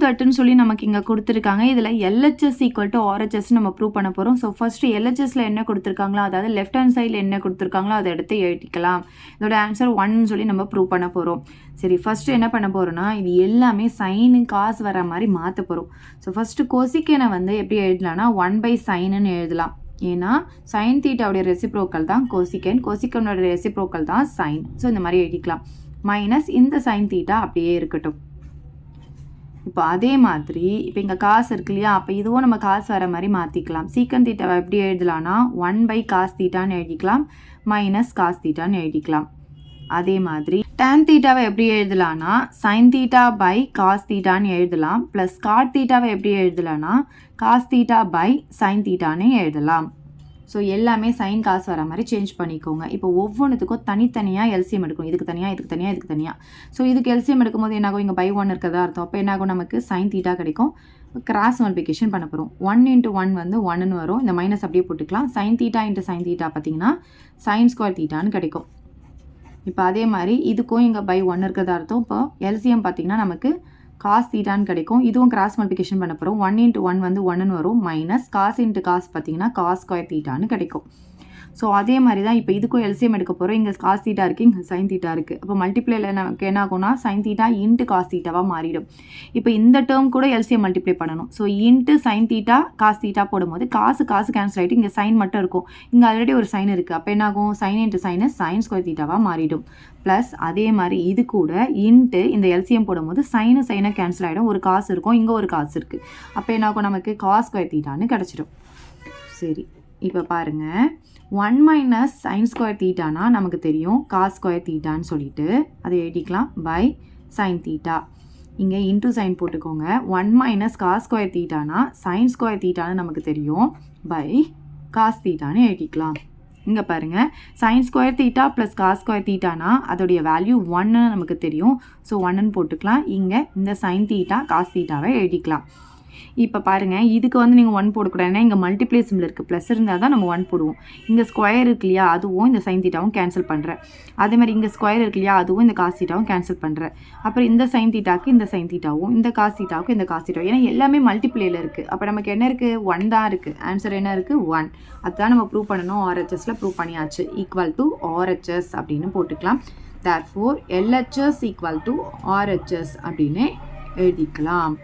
தட்னு சொல்லி நமக்கு இங்கே கொடுத்துருக்காங்க. இதில் LHS ஈக்குவல் டு RHS நம்ம ப்ரூவ் பண்ண போகிறோம். ஸோ ஃபஸ்ட்டு LHSல என்ன கொடுத்துருக்காங்களோ, அதாவது லெஃப்ட் ஹேண்ட் சைடில் என்ன கொடுத்துருக்காங்களோ அதை எடுத்து எழுதிக்கலாம். இதோட ஆன்சர் 1 சொல்லி நம்ம ப்ரூவ் பண்ண போகிறோம். சரி, ஃபஸ்ட்டு என்ன பண்ண போகிறோம்னா, இது எல்லாமே சைனு காசு வர மாதிரி மாற்ற போகிறோம். ஸோ ஃபஸ்ட்டு கொசிக்கனை வந்து எப்படி எழுதலாம்னா 1/sin எழுதலாம். ஏன்னா சைன் தீட்டாவுடைய ரெசிப்ரோக்கல் தான் கொசிக்கன், கொசிக்கனோட ரெசிப்ரோக்கல் தான் சைன். ஸோ இந்த மாதிரி எழுதிக்கலாம். மைனஸ் இந்த சைன் தீட்டா அப்படியே இருக்கட்டும். இப்போ அதே மாதிரி இப்போ இங்கே காசு இருக்கு இல்லையா, அப்போ இதுவும் நம்ம காசு வர மாதிரி மாற்றிக்கலாம். சீக்கன் தீட்டாவை எப்படி எழுதலாம்னா 1/cos தீட்டான்னு எழுதிக்கலாம், மைனஸ் காஸ் தீட்டான்னு எழுதிக்கலாம். அதே மாதிரி tan தீட்டாவை எப்படி எழுதலாம்னா சைன் தீட்டா பை காஸ் தீட்டான்னு எழுதலாம். ப்ளஸ் காட் தீட்டாவை எப்படி எழுதலாம்னா காஸ் தீட்டா பை சைன் தீட்டான்னு எழுதலாம். ஸோ எல்லாமே சைன் காசு வர மாதிரி சேஞ்ச் பண்ணிக்கோங்க. இப்போ ஒவ்வொன்றுத்துக்கும் தனித்தனியாக எல்சிஎம் எடுக்கணும். இதுக்கு தனியாக, இதுக்கு தனியாக, இதுக்கு தனியாக. ஸோ இதுக்கு எல்சிஎம் எடுக்கும்போது என்னாகும், இங்கே பை 1 இருக்கிறதா அர்த்தம். அப்போ என்னாகும், நமக்கு சைன் தீட்டா கிடைக்கும். கிராஸ் மல்டிபிகேஷன் பண்ண போகிறோம். 1 × 1 வந்து 1ன்னு வரும். இந்த மைனஸ் அப்படியே போட்டுக்கலாம். சைன் தீட்டா × சைன் தீட்டா பார்த்தீங்கன்னா சைன் ஸ்கொயர் தீட்டான்னு கிடைக்கும். இப்போ அதே மாதிரி இதுக்கும் இங்கே பை 1 இருக்கிறதா அர்த்தம். இப்போ எல்சிஎம் பார்த்தீங்கன்னா நமக்கு காஸ் தீட்டான்னு கிடைக்கும். இதுவும் கிராஸ் மல்டிபிகேஷன் பண்ண போகிறோம். 1 × 1 வந்து 1ன்னு வரும். மைனஸ் காஸ் × காஸ் பார்த்தீங்கன்னா காஸ் ஸ்கொயர் தீட்டான்னு கிடைக்கும். ஸோ அதே மாதிரி தான் இப்போ இதுக்கும் எல்சிஎம் எடுக்க போகிறோம். இங்கே காஸ் தீட்டா இருக்குது, இங்கே சைன் தீட்டா இருக்குது. அப்போ மல்டிப்ளேல நமக்கு என்ன ஆகும்னா சைன் தீட்டா இன்ட்டு காஸ் தீட்டாவாக மாறிடும். இப்போ இந்த டேர்ம் கூட எல்சிஎம் மல்டிப்ளை பண்ணணும். So into sine theta cos theta போடும்போது காசு கேன்சல் ஆகிட்டு இங்கே சைன் மட்டும் இருக்கும். இங்கே ஆல்ரெடி ஒரு சைன் இருக்குது. அப்போ என்ன ஆகும், சைன் × சைனஸ் சைன் ஸ்கொயர் தீட்டாவாக மாறிடும். ப்ளஸ் அதே மாதிரி இது கூட இன்ட்டு இந்த எல்சிஎம் போடும்போது சைனை கேன்சல் ஆகிடும். ஒரு காசு இருக்கும், இங்கே ஒரு காசு இருக்குது. அப்போ என்ன ஆகும், நமக்கு காஸ் ஸ்கொயர் தீட்டான்னு கிடச்சிடும். சரி, இப்போ பாருங்கள், 1 - sin ஸ்கொயர் தீட்டானா நமக்கு தெரியும் காஸ் ஸ்கொயர் தீட்டான்னு சொல்லிட்டு அதை எழுதிக்கலாம் பை சைன் தீட்டா. இங்கே இன்டூ சைன் போட்டுக்கோங்க. 1 - காஸ் ஸ்கொயர் தீட்டானா சைன் ஸ்கொயர் தீட்டான்னு நமக்கு தெரியும் பை காஸ் தீட்டான்னு எழுதிக்கலாம். இங்கே பாருங்கள், sine square theta plus cos square தீட்டானா அதோடைய வேல்யூ 1ன்னு நமக்கு தெரியும். ஸோ 1ன்னு போட்டுக்கலாம். இங்கே இந்த சைன் தீட்டா காஸ் தீட்டாவை எழுதிக்கலாம். இப்போ பாருங்கள், இதுக்கு வந்து நீங்கள் 1 போடக்கூடாது. ஏன்னா இங்கே மல்டிப்ளை சிம்பிள் இருக்குது. ப்ளஸ் இருந்தால் தான் நம்ம 1 போடுவோம். இங்கே ஸ்கொயர் இருக்கு இல்லையா, அதுவும் இந்த சைன் தீட்டாவும் கேன்சல் பண்ணுறேன். அதே மாதிரி இங்கே ஸ்கொயர் இருக்கு இல்லையா, அதுவும் இந்த காஸ் தீட்டாவும் கேன்சல் பண்ணுறேன். அப்புறம் இந்த சைன் தீட்டாக்கு இந்த சைன் தீட்டாவும், இந்த காஸ் தீட்டாவுக்கு இந்த காஸ் தீட்டாவும், ஏன்னா எல்லாமே மல்டிப்ளேயில் இருக்குது. அப்போ நமக்கு என்ன இருக்குது, 1 தான் இருக்குது. ஆன்சர் என்ன இருக்குது, 1. அதுதான் நம்ம ப்ரூவ் பண்ணணும். RHSல ப்ரூவ் பண்ணியாச்சு. ஈக்குவல் டு RHS அப்படின்னு போட்டுக்கலாம். Therefore LHS equal to RHS அப்படின்னு எழுதிக்கலாம்.